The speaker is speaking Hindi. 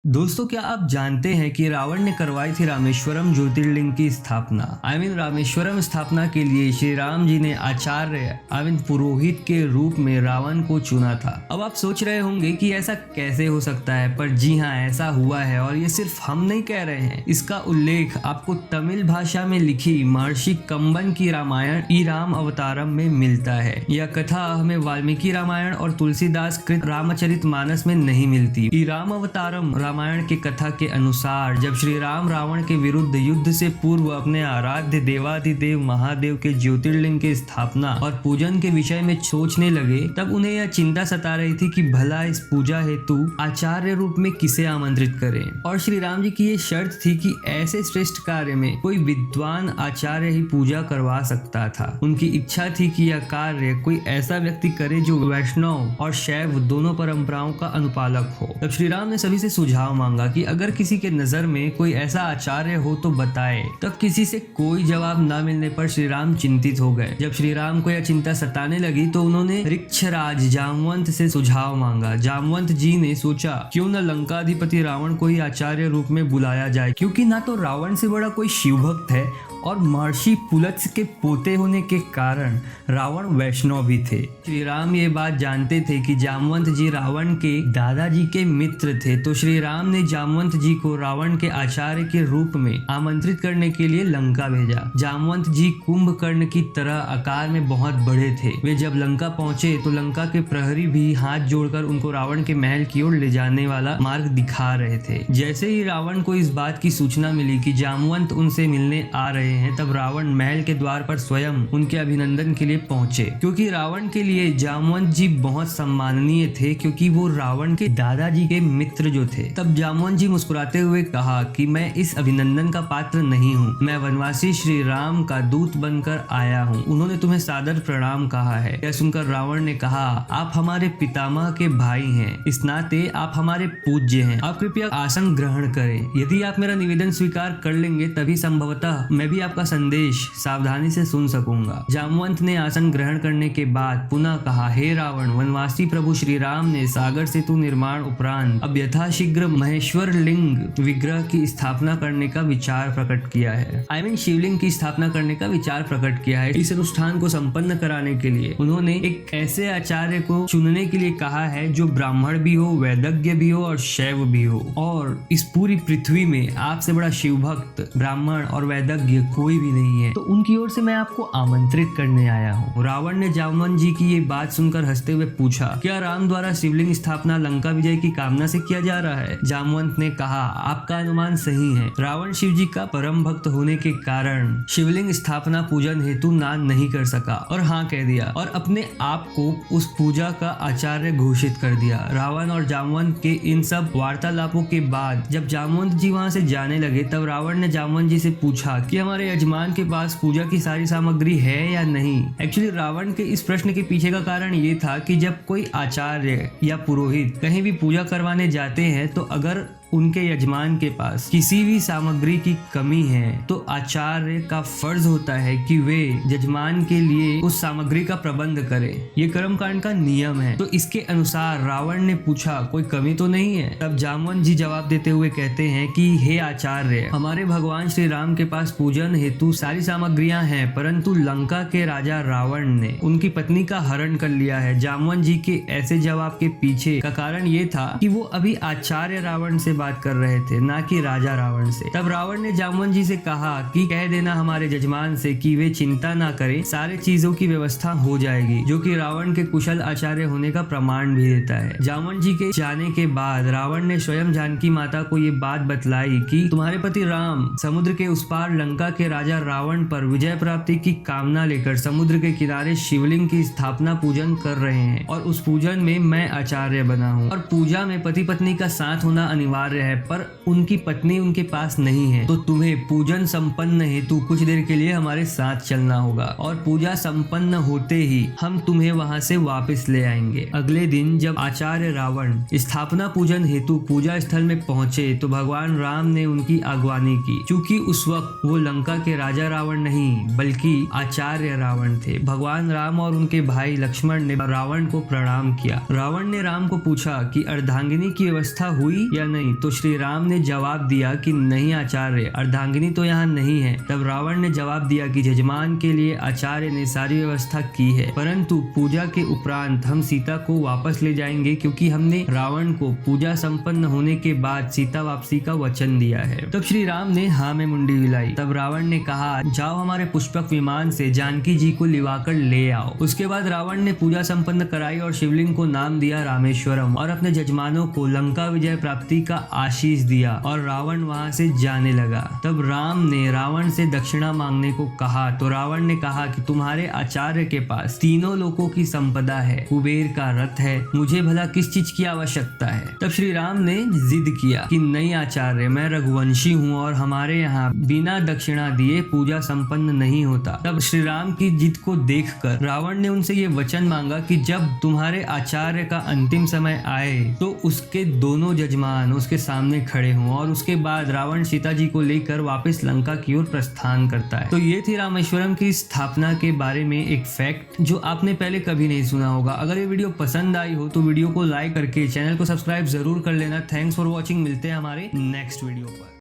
दोस्तों, क्या आप जानते हैं कि रावण ने करवाई थी रामेश्वरम ज्योतिर्लिंग की स्थापना। रामेश्वरम स्थापना के लिए श्री राम जी ने आचार्य पुरोहित के रूप में रावण को चुना था। अब आप सोच रहे होंगे कि ऐसा कैसे हो सकता है, पर जी हाँ, ऐसा हुआ है और ये सिर्फ हम नहीं कह रहे हैं। इसका उल्लेख आपको तमिल भाषा में लिखी महर्षि कंबन की रामायण ई राम अवतारम में मिलता है। यह कथा हमें वाल्मीकि रामायण और तुलसीदास कृत रामचरितमानस में नहीं मिलती। ई राम अवतारम रामायण के कथा के अनुसार जब श्री राम रावण के विरुद्ध युद्ध से पूर्व अपने आराध्य देवाधिदेव महादेव के ज्योतिर्लिंग की स्थापना और पूजन के विषय में सोचने लगे, तब उन्हें यह चिंता सता रही थी कि भला इस पूजा हेतु आचार्य रूप में किसे आमंत्रित करें। और श्री राम जी की ये शर्त थी कि ऐसे श्रेष्ठ कार्य में कोई विद्वान आचार्य ही पूजा करवा सकता था। उनकी इच्छा थी कि यह कार्य कोई ऐसा व्यक्ति करे जो वैष्णव और शैव दोनों परंपराओं का अनुपालक हो। तब श्री राम ने सभी से सुझाव मांगा कि अगर किसी के नजर में कोई ऐसा आचार्य हो तो बताए। तब किसी से कोई जवाब न मिलने पर श्री राम चिंतित हो गए। जब श्री राम को यह चिंता सताने लगी तो उन्होंने ऋक्षराज जामवंत से सुझाव मांगा। जामवंत जी ने सोचा, क्यों न लंकाधिपति रावण को ही आचार्य रूप में बुलाया जाए, क्योंकि ना तो रावण से बड़ा कोई शिव भक्त है और महर्षि पुलत्स के पोते होने के कारण रावण वैष्णव भी थे। श्री राम ये बात जानते थे कि जामवंत जी रावण के दादाजी के मित्र थे, तो श्री राम ने जामवंत जी को रावण के आचार्य के रूप में आमंत्रित करने के लिए लंका भेजा। जामवंत जी कुंभकर्ण की तरह आकार में बहुत बड़े थे। वे जब लंका पहुंचे तो लंका के प्रहरी भी हाथ जोड़कर उनको रावण के महल की ओर ले जाने वाला मार्ग दिखा रहे थे। जैसे ही रावण को इस बात की सूचना मिली कि जामवंत उनसे मिलने आ रहे हैं, तब रावण महल के द्वार पर स्वयं उनके अभिनंदन के लिए पहुंचे। क्योंकि रावण के लिए जामवंत जी बहुत सम्माननीय थे, क्योंकि वो रावण के दादाजी के मित्र जो थे। तब जामवंत जी मुस्कुराते हुए कहा कि मैं इस अभिनंदन का पात्र नहीं हूँ, मैं वनवासी श्री राम का दूत बनकर आया हूँ। उन्होंने तुम्हें सादर प्रणाम कहा है। यह सुनकर रावण ने कहा, आप हमारे पितामह के भाई हैं, इस नाते आप हमारे पूज्य हैं। आप कृपया आसन ग्रहण करें। यदि आप मेरा निवेदन स्वीकार कर लेंगे तभी संभवतः मैं भी आपका संदेश सावधानी से सुन सकूंगा। जामवंत ने आसन ग्रहण करने के बाद पुनः कहा, हे रावण, वनवासी प्रभु श्री राम ने सागर सेतु निर्माण उपरांत अब यथाशीघ्र महेश्वर लिंग विग्रह की स्थापना करने का विचार प्रकट किया है। शिवलिंग की स्थापना करने का विचार प्रकट किया है। इस अनुष्ठान को संपन्न कराने के लिए उन्होंने एक ऐसे आचार्य को चुनने के लिए कहा है जो ब्राह्मण भी हो, वैदज्ञ भी हो और शैव भी हो। और इस पूरी पृथ्वी में आपसे बड़ा शिव भक्त, ब्राह्मण और वैदज्ञ कोई भी नहीं है, तो उनकी ओर से मैं आपको आमंत्रित करने आया हूँ। रावण ने जामवंत जी की ये बात सुनकर हंसते हुए पूछा, क्या राम द्वारा शिवलिंग स्थापना लंका विजय की कामना से किया जा रहा है? जामवंत ने कहा, आपका अनुमान सही है। रावण शिव जी का परम भक्त होने के कारण शिवलिंग स्थापना पूजन हेतु ना नहीं कर सका और हाँ कह दिया और अपने आप को उस पूजा का आचार्य घोषित कर दिया। रावण और जामवंत के इन सब वार्तालापों के बाद जब जामवंत जी वहाँ से जाने लगे, तब रावण ने जामवंत जी से पूछा कि हमारे यजमान के पास पूजा की सारी सामग्री है या नहीं। एक्चुअली रावण के इस प्रश्न के पीछे का कारण ये था कि जब कोई आचार्य या पुरोहित कहीं भी पूजा करवाने जाते हैं, तो अगर उनके यजमान के पास किसी भी सामग्री की कमी है तो आचार्य का फर्ज होता है कि वे यजमान के लिए उस सामग्री का प्रबंध करें। ये कर्मकांड का नियम है। तो इसके अनुसार रावण ने पूछा, कोई कमी तो नहीं है? तब जामवंत जी जवाब देते हुए कहते हैं कि हे आचार्य, हमारे भगवान श्री राम के पास पूजन हेतु सारी सामग्रियां हैं, परंतु लंका के राजा रावण ने उनकी पत्नी का हरण कर लिया है। जामवंत जी के ऐसे जवाब के पीछे का कारण ये था कि वो अभी आचार्य रावण से बात कर रहे थे, ना कि राजा रावण से। तब रावण ने जामवंत जी से कहा कि कह देना हमारे यजमान से कि वे चिंता ना करें, सारे चीजों की व्यवस्था हो जाएगी, जो कि रावण के कुशल आचार्य होने का प्रमाण भी देता है। जामवंत जी के जाने के बाद रावण ने स्वयं जानकी माता को ये बात बतलाई कि तुम्हारे पति राम समुद्र के उस पार लंका के राजा रावण पर विजय प्राप्ति की कामना लेकर समुद्र के किनारे शिवलिंग की स्थापना पूजन कर रहे हैं और उस पूजन में मैं आचार्य बना हूँ। और पूजा में पति पत्नी का साथ होना अनिवार्य है, पर उनकी पत्नी उनके पास नहीं है, तो तुम्हें पूजन संपन्न हेतु कुछ देर के लिए हमारे साथ चलना होगा और पूजा संपन्न होते ही हम तुम्हें वहां से वापस ले आएंगे। अगले दिन जब आचार्य रावण स्थापना पूजन हेतु पूजा स्थल में पहुंचे, तो भगवान राम ने उनकी अगवानी की। क्योंकि उस वक्त वो लंका के राजा रावण नहीं बल्कि आचार्य रावण थे। भगवान राम और उनके भाई लक्ष्मण ने रावण को प्रणाम किया। रावण ने राम को पूछा कि अर्धांगिनी की व्यवस्था हुई हुई या नहीं। तो श्री राम ने जवाब दिया कि नहीं आचार्य, अर्धांगिनी तो यहाँ नहीं है। तब रावण ने जवाब दिया कि जजमान के लिए आचार्य ने सारी व्यवस्था की है, परंतु पूजा के उपरांत हम सीता को वापस ले जाएंगे, क्योंकि हमने रावण को पूजा संपन्न होने के बाद सीता वापसी का वचन दिया है। तब श्री राम ने हाँ में मुंडी हिलाई। तब रावण ने कहा, जाओ हमारे पुष्पक विमान से जानकी जी को लिवाकर ले आओ। उसके बाद रावण ने पूजा संपन्न कराई और शिवलिंग को नाम दिया रामेश्वरम और अपने जजमानों को लंका विजय प्राप्ति का आशीष दिया और रावण वहां से जाने लगा। तब राम ने रावण से दक्षिणा मांगने को कहा तो रावण ने कहा कि तुम्हारे आचार्य के पास तीनों लोकों की संपदा है, कुबेर का रथ है, मुझे भला किस चीज की आवश्यकता है। तब श्री राम ने जिद किया कि नहीं आचार्य, मैं रघुवंशी हूँ और हमारे यहाँ बिना दक्षिणा दिए पूजा संपन्न नहीं होता। तब श्री राम की जिद को देखकर रावण ने उनसे ये वचन मांगा कि जब तुम्हारे आचार्य का अंतिम समय आए तो उसके दोनों जजमान उसके सामने खड़े हों। और उसके बाद रावण सीता जी को लेकर वापस लंका की ओर प्रस्थान करता है। तो ये थी रामेश्वरम की स्थापना के बारे में एक फैक्ट जो आपने पहले कभी नहीं सुना होगा। अगर ये वीडियो पसंद आई हो तो वीडियो को लाइक करके चैनल को सब्सक्राइब जरूर कर लेना। Thanks for watching. मिलते हैं हमारे नेक्स्ट वीडियो पर।